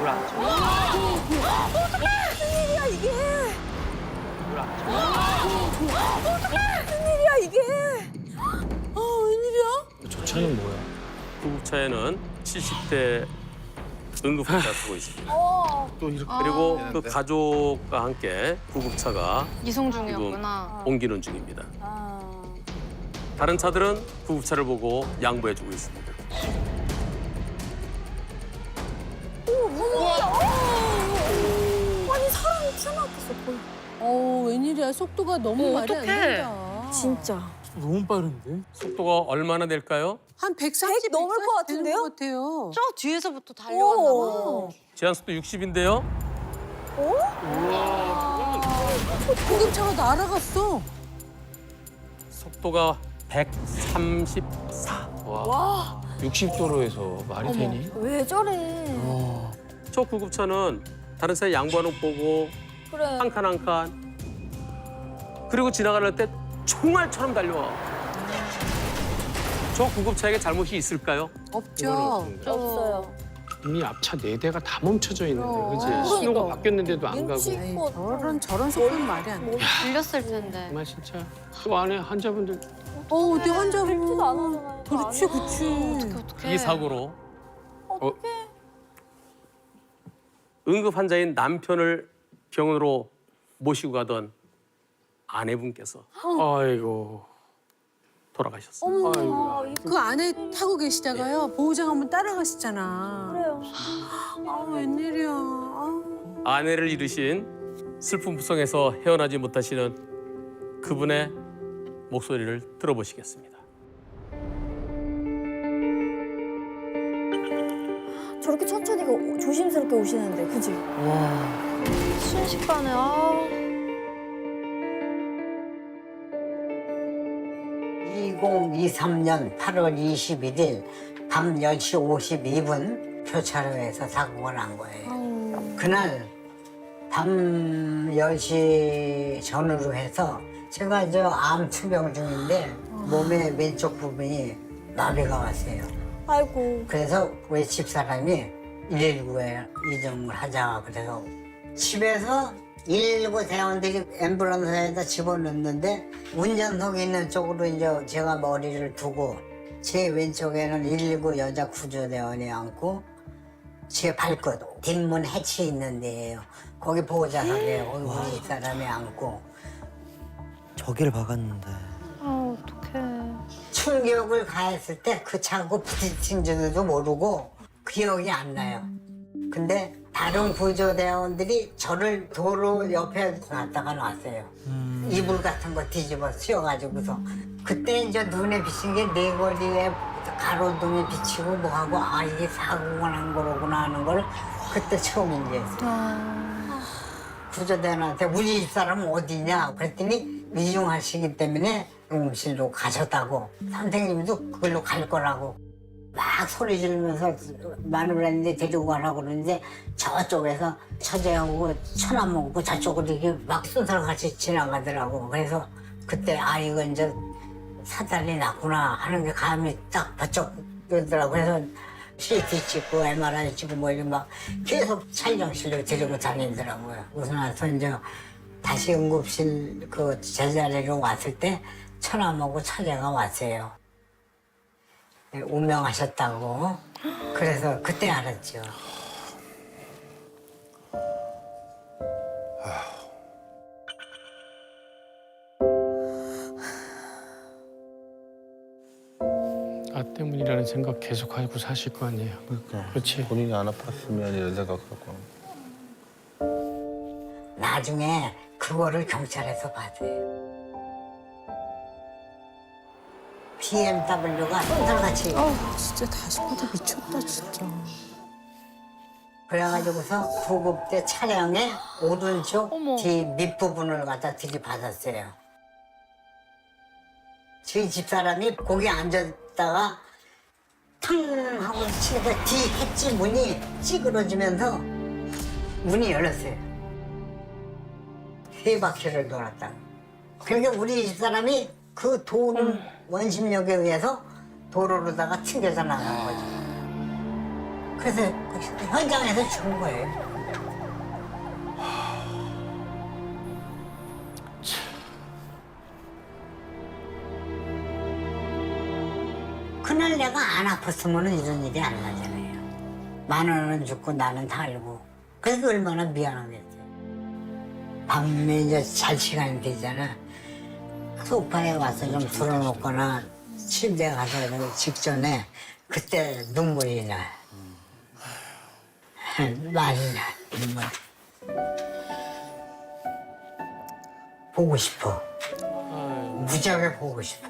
물안 쳐. 웬일이야 이게? 물안 쳐. 웬일이야 이게? 웬일이야? 저 차는 뭐야? 구급차에는 70대 응급환자가 쓰고 있습니다. 또 이렇게 그리고 그 가족과 함께 구급차가 이송 중이었구나. 옮기는 중입니다. 다른 차들은 구급차를 보고 양보해주고 있습니다. 아니 사람이 튀어나왔겠어 거의. 웬일이야. 속도가 너무 말이 안 어떡해. 된다. 진짜. 너무 빠른데? 속도가 얼마나 될까요? 한 130 넘을 것 같은데요? 것 같아요. 저 뒤에서부터 달려왔나 봐. 제한속도 60인데요. 구급차가 날아갔어. 속도가 134. 와 60도로에서 말이 되니? 왜 저래? 저 구급차는 다른 차에 양보하는 거 보고 그래. 한 칸 한 칸. 그리고 지나가는 때 총알처럼 달려와. 저 구급차에게 잘못이 있을까요? 없죠. 없어요. 이미 앞차 4대가 다 멈춰져 있는데, 그지? 그러니까. 신호가 바뀌었는데도 안 가고. 눈치 에이, 있고. 저런 속도는 말이 안 돼. 들렸을 텐데. 정말 진짜 또 안에 환자분들 어디 환자분. 뵙지도 않았잖아요. 그렇지, 그렇지. 어떡해. 이 사고로 어떡해. 응급 환자인 남편을 병원으로 모시고 가던 아내분께서 아이고. 돌아가셨습니다. 어머. 그 안에 타고 계시다가요. 보호자가 한번 따라가시잖아. 그래요. 웬일이야. 아내를 잃으신 슬픔 구성에서 헤어나지 못하시는 그분의 목소리를 들어보시겠습니다. 저렇게 천천히 조심스럽게 오시는데, 그지? 순식간에 아. 2023년 8월 21일 밤 10시 52분 표차로에서 사고가 난 거예요. 그날 밤 10시 전후로 해서 제가 암 투병 중인데 몸의 왼쪽 부분이 마비가 왔어요. 아이고. 그래서 우리 집사람이 119에 이동을 하자 그래서 집에서 119 대원들이 앰뷸런스에다 집어넣는데 운전석에 있는 쪽으로 이제 제가 머리를 두고 제 왼쪽에는 119 여자 구조대원이 앉고 제 발끝 뒷문 해치 있는 데예요. 거기 보호자석에 거기 우리 사람이 앉고 저길 박았는데. 아, 어떡해. 충격을 가했을 때 그 차고 부딪힌 줄도 모르고 기억이 안 나요. 근데 다른 구조대원들이 저를 도로 옆에 놨다가 놨어요. 이불 같은 거 뒤집어 씌워가지고서 그때 이제 눈에 비친 게 네 거리에 가로등이 비치고 뭐하고 아 이게 사고가 난 거로구나 하는 걸 그때 처음 인지했어요. 구조대원한테 우리 집사람은 어디냐 그랬더니 위중하시기 때문에 응급실로 가셨다고 선생님도 그걸로 갈 거라고 막 소리 지르면서 마누라인데 데리고 가라고 그러는데 저쪽에서 처제하고 천안 먹고 저쪽으로 이렇게 막 순서같이 지나가더라고. 그래서 그때 아 이거 이제 사달이 났구나 하는 게 감이 딱 번쩍 들더라고. 그래서 CT 찍고 MRI 찍고 뭐 이런 막 계속 촬영실로 데리고 다니더라고요. 우선 와서 이제 다시 응급실 그 제자리로 왔을 때 천암하고 처제가 왔어요. 운명하셨다고. 그래서 그때 알았죠. 나 때문이라는 생각 계속 하고 사실 거 아니에요. 그렇지. 본인이 안 아팠으면 이런 생각하고. 나중에 그거를 경찰에서 받아요. BMW가 쏜살같이 진짜 다시 봐도 미쳤다, 진짜. 그래가지고서 구급대 차량의 오른쪽 어머. 뒤 밑부분을 갖다 들이받았어요. 저희 집사람이 거기 앉았다가 탕 하고 치니까 뒤 해치 문이 찌그러지면서 문이 열렸어요. 3바퀴를 돌았다. 그러니까 우리 집사람이 그 도는 원심력에 의해서 도로로다가 튕겨서 나간 거죠. 그래서 현장에서 죽은 거예요. 그날 내가 안 아팠으면 이런 일이 안 나잖아요. 10,000원은 죽고 나는 살고. 그래서 얼마나 미안하겠어요. 밤에 이제 잘 시간이 되잖아. 소파에 와서 좀 틀어놓거나 침대에 가서 직전에 그때 눈물이 나. 많이 나, 눈물. 보고 싶어. 무지하게 보고 싶어.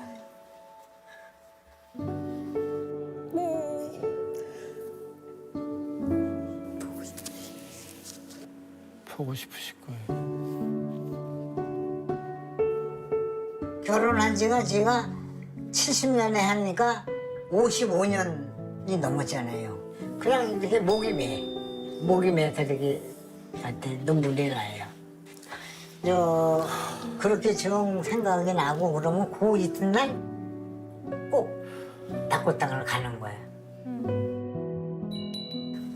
보고 싶으실 거예요. 결혼한 지가 제가 70년에 하니까 55년이 넘었잖아요. 그냥 이렇게 목이 매서 이렇게 한테 눈물이 나요. 그렇게 정 생각이 나고 그러면 그 이튿날 꼭 닭골당을 가는 거야.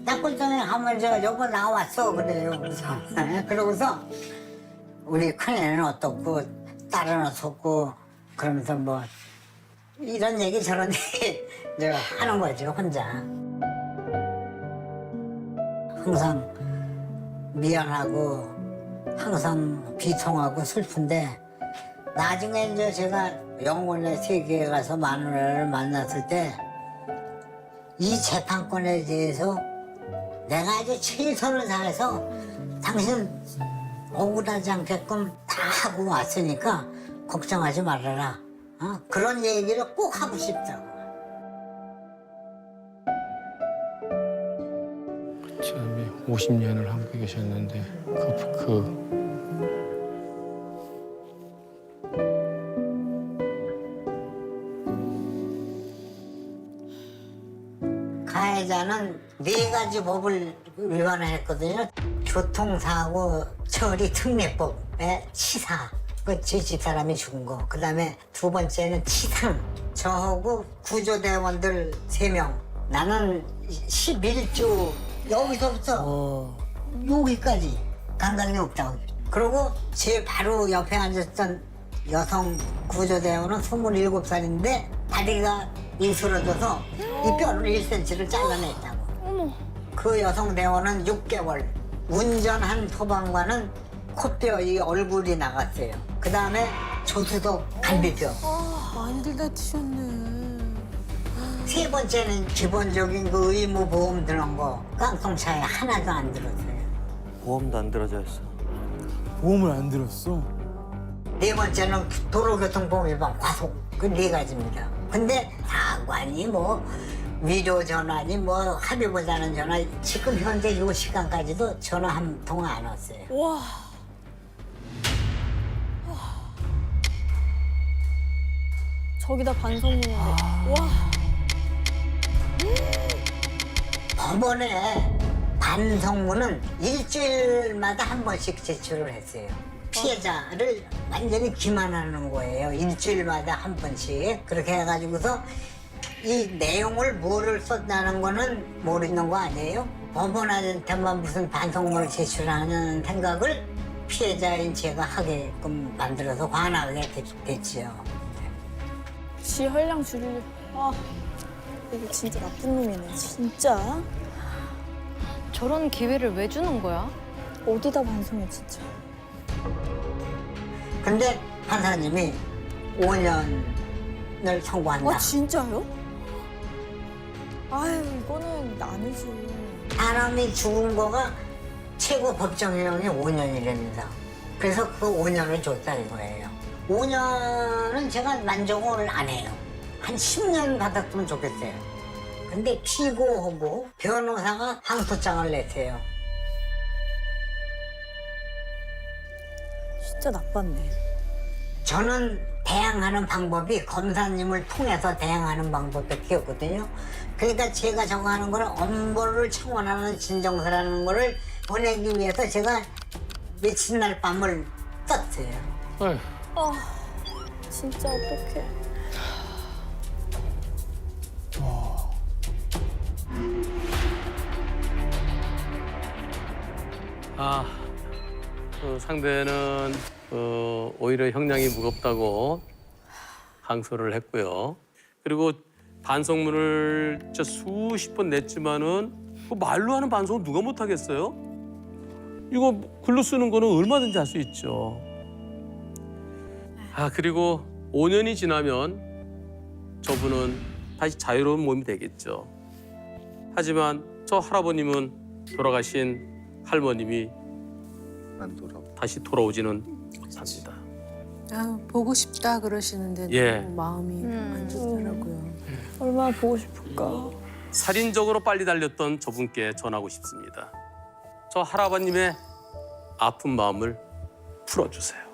닭골당에 가면 제가 여보 나왔어 그래요. 그러고서 우리 큰애는 어떻고 딸은 어떻고 그러면서 뭐 이런 얘기 저런 얘기 내가 하는 거죠 혼자. 항상 미안하고 항상 비통하고 슬픈데 나중에 이제 제가 영혼의 세계에 가서 마누라를 만났을 때 이 재판권에 대해서 내가 아주 최선을 다해서 당신 억울하지 않게끔 다 하고 왔으니까 걱정하지 말아라. 그런 얘기를 꼭 하고 싶다고. 처음에 50년을 함께 계셨는데 가해자는 4가지 법을 위반했거든요. 교통사고 처리 특례법에 치사, 그 집사람이 죽은 거. 그다음에 2번째는 치상, 저하고 구조대원들 3명. 나는 11주 여기서부터 여기까지 감각이 없다고. 그리고 제 바로 옆에 앉았던 여성 구조대원은 27살인데 다리가 일스러져서 이 뼈를 1cm를 잘라냈다고. 그 여성 대원은 6개월. 운전한 소방관은 코뼈 이 얼굴이 나갔어요. 그 다음에 조수석 갈비뼈. 많이들 다치셨네. 3번째는 기본적인 그 의무보험 드는 거 깡통차에 하나도 안 들었어요. 보험도 안 들어져 있어. 보험을 안 들었어? 4번째는 도로교통법 위반 과속. 그 4가지입니다. 근데 사관이 뭐 위로 전화니 뭐 합의보다는 전화 지금 현재 이 시간까지도 전화 한 통 안 왔어요. 와. 저기다 반성문인데. 와. 법원에 반성문은 일주일마다 한 번씩 제출을 했어요. 피해자를 완전히 기만하는 거예요. 일주일마다 한 번씩. 그렇게 해가지고서 이 내용을 뭐를 썼다는 거는 모르는 거 아니에요? 법원한테만 무슨 반성문을 제출하는 생각을 피해자인 제가 하게끔 만들어서 관하게 됐지요. 지 혈량 줄이려. 아. 이거 진짜 나쁜 놈이네. 진짜. 저런 기회를 왜 주는 거야? 어디다 반성해 진짜. 근데 판사님이 5년을 선고한다. 아 진짜요? 아유 이거는 아니지. 사람이 죽은 거가 최고 법정형이 5년이랍니다. 그래서 그 5년을 줬다 이거예요. 5년은 제가 만족을 안 해요. 한 10년 받았으면 좋겠어요. 근데 피고하고 변호사가 항소장을 냈어요. 진짜 나빴네. 저는 대항하는 방법이 검사님을 통해서 대항하는 방법밖에 없거든요. 그러니까 제가 저거 하는 거는 엄벌을 청원하는 진정서라는 거를 보내기 위해서 제가 며칠날 밤을 썼어요. 아휴, 아 진짜 어떡해. 상대는 오히려 형량이 무겁다고 항소를 했고요. 그리고 반성문을 진짜 수십 번 냈지만은 그 말로 하는 반성은 누가 못 하겠어요? 이거 글로 쓰는 거는 얼마든지 할 수 있죠. 그리고 5년이 지나면 저분은 다시 자유로운 몸이 되겠죠. 하지만 저 할아버님은 돌아가신 할머님이 안 돌아. 다시 돌아오지는 못합니다. 아, 보고 싶다 그러시는데 예. 너무 마음이 안 좋더라고요. 얼마나 보고 싶을까. 살인적으로 빨리 달렸던 저분께 전하고 싶습니다. 저 할아버님의 아픈 마음을 풀어주세요.